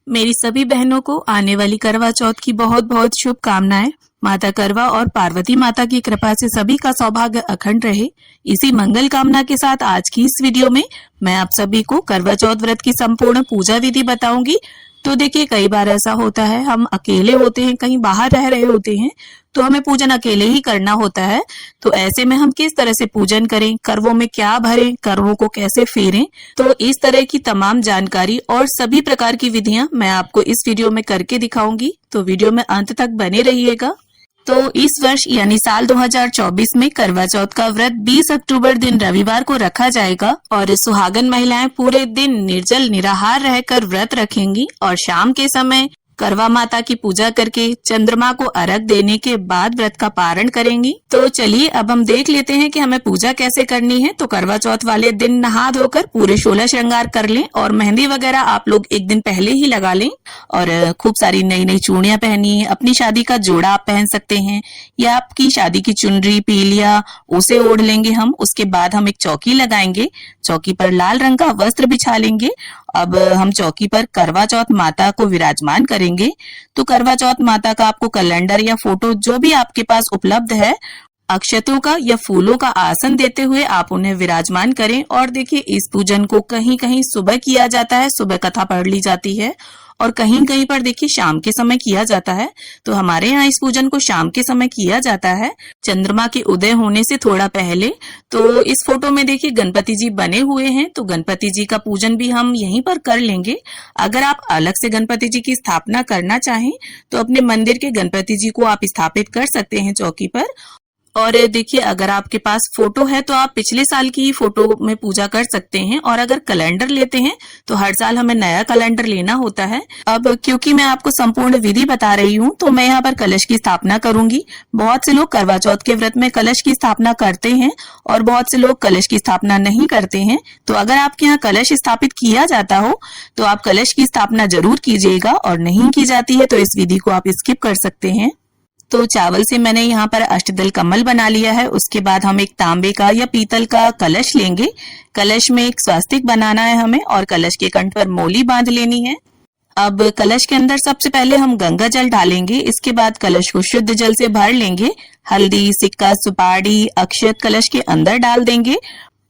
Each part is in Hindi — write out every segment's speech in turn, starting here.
मेरी सभी बहनों को आने वाली करवा चौथ की बहुत बहुत शुभकामनाएं। माता करवा और पार्वती माता की कृपा से सभी का सौभाग्य अखंड रहे। इसी मंगल कामना के साथ आज की इस वीडियो में मैं आप सभी को करवा चौथ व्रत की संपूर्ण पूजा विधि बताऊंगी। तो देखिए, कई बार ऐसा होता है, हम अकेले होते हैं, कहीं बाहर रह रहे होते हैं, तो हमें पूजन अकेले ही करना होता है। तो ऐसे में हम किस तरह से पूजन करें, करवों में क्या भरें, करवों को कैसे फेरें, तो इस तरह की तमाम जानकारी और सभी प्रकार की विधियां मैं आपको इस वीडियो में करके दिखाऊंगी। तो वीडियो में अंत तक बने रहिएगा। तो इस वर्ष यानी साल 2024 में करवा चौथ का व्रत 20 अक्टूबर दिन रविवार को रखा जाएगा और सुहागन महिलाएं पूरे दिन निर्जल निराहार रहकर व्रत रखेंगी और शाम के समय करवा माता की पूजा करके चंद्रमा को अर्घ देने के बाद व्रत का पारण करेंगी। तो चलिए अब हम देख लेते हैं कि हमें पूजा कैसे करनी है। तो करवा चौथ वाले दिन नहा धोकर पूरे 16 श्रृंगार कर लें और मेहंदी वगैरह आप लोग एक दिन पहले ही लगा लें और खूब सारी नई नई चूड़ियां पहनिए। अपनी शादी का जोड़ा आप पहन सकते हैं या आपकी शादी की चुनरी पीलिया उसे ओढ़ लेंगे हम। उसके बाद हम एक चौकी लगाएंगे, चौकी पर लाल रंग का वस्त्र बिछा लेंगे। अब हम चौकी पर करवा चौथ माता को विराजमान करेंगे। तो करवा चौथ माता का आपको कैलेंडर या फोटो जो भी आपके पास उपलब्ध है, अक्षतों का या फूलों का आसन देते हुए आप उन्हें विराजमान करें। और देखिए, इस पूजन को कहीं कहीं सुबह किया जाता है, सुबह कथा पढ़ ली जाती है, और कहीं कहीं पर देखिए शाम के समय किया जाता है। तो हमारे यहाँ इस पूजन को शाम के समय किया जाता है, चंद्रमा के उदय होने से थोड़ा पहले। तो इस फोटो में देखिए गणपति जी बने हुए हैं, तो गणपति जी का पूजन भी हम यहीं पर कर लेंगे। अगर आप अलग से गणपति जी की स्थापना करना चाहें तो अपने मंदिर के गणपति जी को आप स्थापित कर सकते हैं चौकी पर। और देखिए, अगर आपके पास फोटो है तो आप पिछले साल की ही फोटो में पूजा कर सकते हैं। और अगर कैलेंडर लेते हैं तो हर साल हमें नया कैलेंडर लेना होता है। अब क्योंकि मैं आपको संपूर्ण विधि बता रही हूँ तो मैं यहाँ पर कलश की स्थापना करूंगी। बहुत से लोग करवा चौथ के व्रत में कलश की स्थापना करते हैं और बहुत से लोग कलश की स्थापना नहीं करते हैं। तो अगर आपके यहाँ कलश स्थापित किया जाता हो तो आप कलश की स्थापना जरूर कीजिएगा, और नहीं की जाती है तो इस विधि को आप स्किप कर सकते हैं। तो चावल से मैंने यहाँ पर अष्टदल कमल बना लिया है। उसके बाद हम एक तांबे का या पीतल का कलश लेंगे। कलश में एक स्वास्तिक बनाना है हमें और कलश के कंठ पर मोली बांध लेनी है। अब कलश के अंदर सबसे पहले हम गंगा जल डालेंगे। इसके बाद कलश को शुद्ध जल से भर लेंगे। हल्दी, सिक्का, सुपारी, अक्षत कलश के अंदर डाल देंगे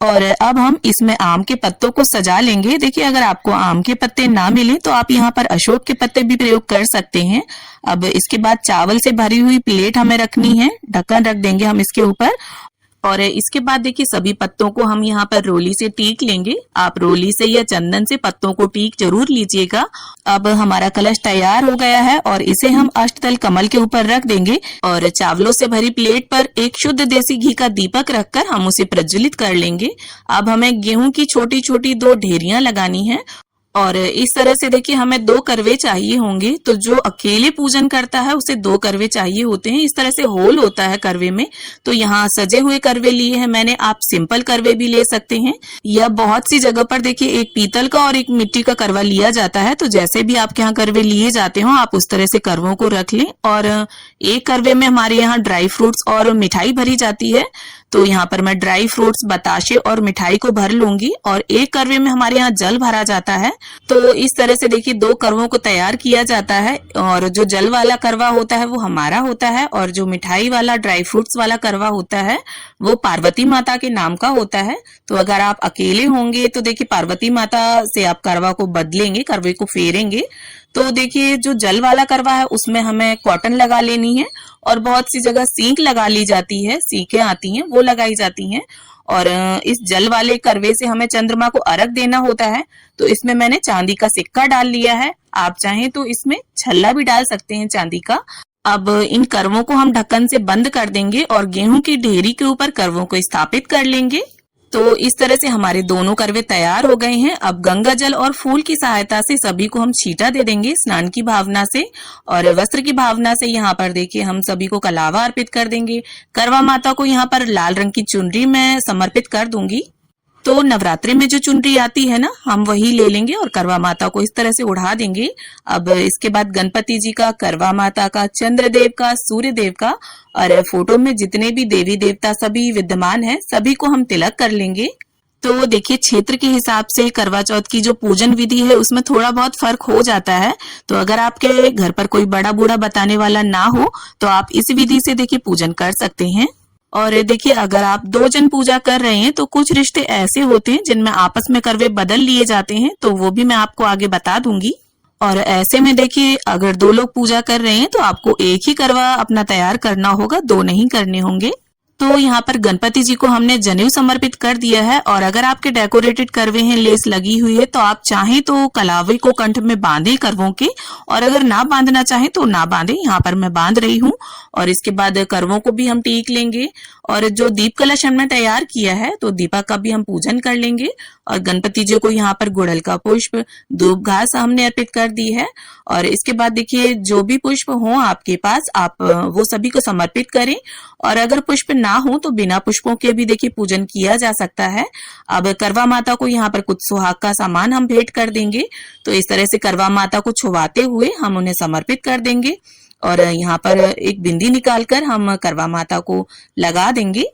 और अब हम इसमें आम के पत्तों को सजा लेंगे। देखिए, अगर आपको आम के पत्ते ना मिले तो आप यहाँ पर अशोक के पत्ते भी प्रयोग कर सकते हैं। अब इसके बाद चावल से भरी हुई प्लेट हमें रखनी है, ढक्कन रख देंगे हम इसके ऊपर। और इसके बाद देखिए सभी पत्तों को हम यहाँ पर रोली से टीक लेंगे। आप रोली से या चंदन से पत्तों को टीक जरूर लीजिएगा। अब हमारा कलश तैयार हो गया है और इसे हम अष्टदल कमल के ऊपर रख देंगे और चावलों से भरी प्लेट पर एक शुद्ध देसी घी का दीपक रखकर हम उसे प्रज्वलित कर लेंगे। अब हमें गेहूं की छोटी छोटी 2 ढेरियां लगानी है और इस तरह से देखिए हमें 2 करवे चाहिए होंगे। तो जो अकेले पूजन करता है उसे 2 करवे चाहिए होते हैं। इस तरह से होल होता है करवे में। तो यहाँ सजे हुए करवे लिए हैं मैंने, आप सिंपल करवे भी ले सकते हैं या बहुत सी जगह पर देखिए एक पीतल का और एक मिट्टी का करवा लिया जाता है। तो जैसे भी आपके यहाँ करवे लिए जाते हो आप उस तरह से करवों को रख लें। और एक करवे में हमारे यहाँ ड्राई फ्रूट्स और मिठाई भरी जाती है। तो यहाँ पर मैं ड्राई फ्रूट्स, बताशे और मिठाई को भर लूंगी और एक करवे में हमारे यहाँ जल भरा जाता है। तो इस तरह से देखिए 2 करवों को तैयार किया जाता है और जो जल वाला करवा होता है वो हमारा होता है और जो मिठाई वाला ड्राई फ्रूट्स वाला करवा होता है वो पार्वती माता के नाम का होता है। तो अगर आप अकेले होंगे तो देखिए पार्वती माता से आप करवा को बदलेंगे, करवे को फेरेंगे। तो देखिए जो जल वाला करवा है उसमें हमें कॉटन लगा लेनी है और बहुत सी जगह सींक लगा ली जाती है, सीखें आती हैं वो लगाई जाती हैं। और इस जल वाले करवे से हमें चंद्रमा को अर्घ देना होता है। तो इसमें मैंने चांदी का सिक्का डाल लिया है, आप चाहें तो इसमें छल्ला भी डाल सकते हैं चांदी का। अब इन करवों को हम ढक्कन से बंद कर देंगे और गेहूं की ढेरी के ऊपर करवों को स्थापित कर लेंगे। तो इस तरह से हमारे दोनों करवे तैयार हो गए हैं। अब गंगा जल और फूल की सहायता से सभी को हम छींटा दे देंगे स्नान की भावना से और वस्त्र की भावना से। यहाँ पर देखिए हम सभी को कलावा अर्पित कर देंगे। करवा माता को यहाँ पर लाल रंग की चुनरी मैं समर्पित कर दूंगी। तो नवरात्रि में जो चुनरी आती है ना, हम वही ले लेंगे और करवा माता को इस तरह से उड़ा देंगे। अब इसके बाद गणपति जी का, करवा माता का, चंद्रदेव का, सूर्य देव का और फोटो में जितने भी देवी देवता सभी विद्यमान हैं सभी को हम तिलक कर लेंगे। तो देखिए क्षेत्र के हिसाब से करवा चौथ की जो पूजन विधि है उसमें थोड़ा बहुत फर्क हो जाता है। तो अगर आपके घर पर कोई बड़ा बूढ़ा बताने वाला ना हो तो आप इस विधि से देखिए पूजन कर सकते हैं। और देखिए अगर आप 2 जन पूजा कर रहे हैं तो कुछ रिश्ते ऐसे होते हैं जिनमें आपस में करवे बदल लिए जाते हैं, तो वो भी मैं आपको आगे बता दूंगी। और ऐसे में देखिए अगर 2 लोग पूजा कर रहे हैं तो आपको एक ही करवा अपना तैयार करना होगा, 2 नहीं करने होंगे। तो यहाँ पर गणपति जी को हमने जनेऊ समर्पित कर दिया है और अगर आपके डेकोरेटेड करवे हैं, लेस लगी हुई है, तो आप चाहें तो कलावे को कंठ में बांधे करवों के, और अगर ना बांधना चाहें तो ना बांधे। यहाँ पर मैं बांध रही हूँ। और इसके बाद करवों को भी हम टीक लेंगे और जो दीप कलश हमने तैयार किया है तो दीपक का भी हम पूजन कर लेंगे। और गणपति जी को यहाँ पर गुड़हल का पुष्प, धूप घास हमने अर्पित कर दी है। और इसके बाद देखिए जो भी पुष्प हो आपके पास आप वो सभी को समर्पित करें। और अगर पुष्प ना हो तो बिना पुष्पों के भी देखिए पूजन किया जा सकता है। अब करवा माता को यहाँ पर कुछ सुहाग का सामान हम भेंट कर देंगे। तो इस तरह से करवा माता को छुवाते हुए हम उन्हें समर्पित कर देंगे और यहाँ पर एक बिंदी निकालकर हम करवा माता को लगा देंगे।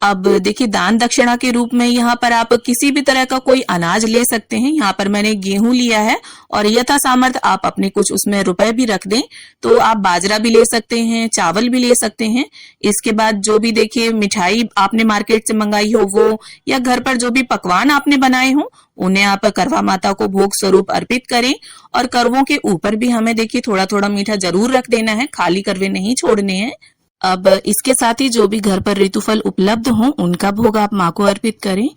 अब देखिए दान दक्षिणा के रूप में यहाँ पर आप किसी भी तरह का कोई अनाज ले सकते हैं। यहाँ पर मैंने गेहूं लिया है और यथा सामर्थ आप अपने कुछ उसमें रुपए भी रख दें। तो आप बाजरा भी ले सकते हैं, चावल भी ले सकते हैं। इसके बाद जो भी देखिए मिठाई आपने मार्केट से मंगाई हो वो, या घर पर जो भी पकवान आपने बनाए हो उन्हें आप करवा माता को भोग स्वरूप अर्पित करें। और करवों के ऊपर भी हमें देखिए थोड़ा थोड़ा मीठा जरूर रख देना है, खाली करवे नहीं छोड़ने हैं। अब इसके साथ ही जो भी घर पर ऋतुफल उपलब्ध हो उनका भोग आप माँ को अर्पित करें।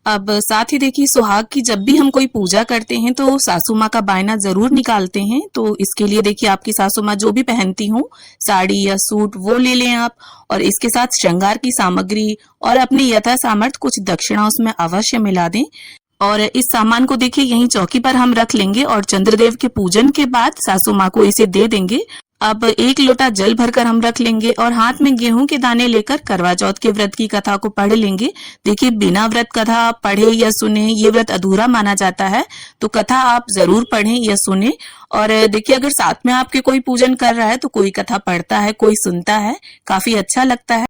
अब साथ ही देखिए सुहाग की जब भी हम कोई पूजा करते हैं तो सासू माँ का बायना जरूर निकालते हैं। तो इसके लिए देखिए आपकी सासू माँ जो भी पहनती हो साड़ी या सूट वो ले लें आप, और इसके साथ श्रृंगार की सामग्री और अपने यथा सामर्थ कुछ दक्षिणा उसमें अवश्य मिला दें। और इस सामान को देखिए यहीं चौकी पर हम रख लेंगे और चंद्रदेव के पूजन के बाद सासू माँ को इसे दे देंगे। अब 1 लोटा जल भरकर हम रख लेंगे और हाथ में गेहूं के दाने लेकर करवा चौथ के व्रत की कथा को पढ़ लेंगे। देखिए बिना व्रत कथा पढ़े या सुने ये व्रत अधूरा माना जाता है, तो कथा आप जरूर पढ़ें या सुने। और देखिए अगर साथ में आपके कोई पूजन कर रहा है तो कोई कथा पढ़ता है, कोई सुनता है, काफी अच्छा लगता है।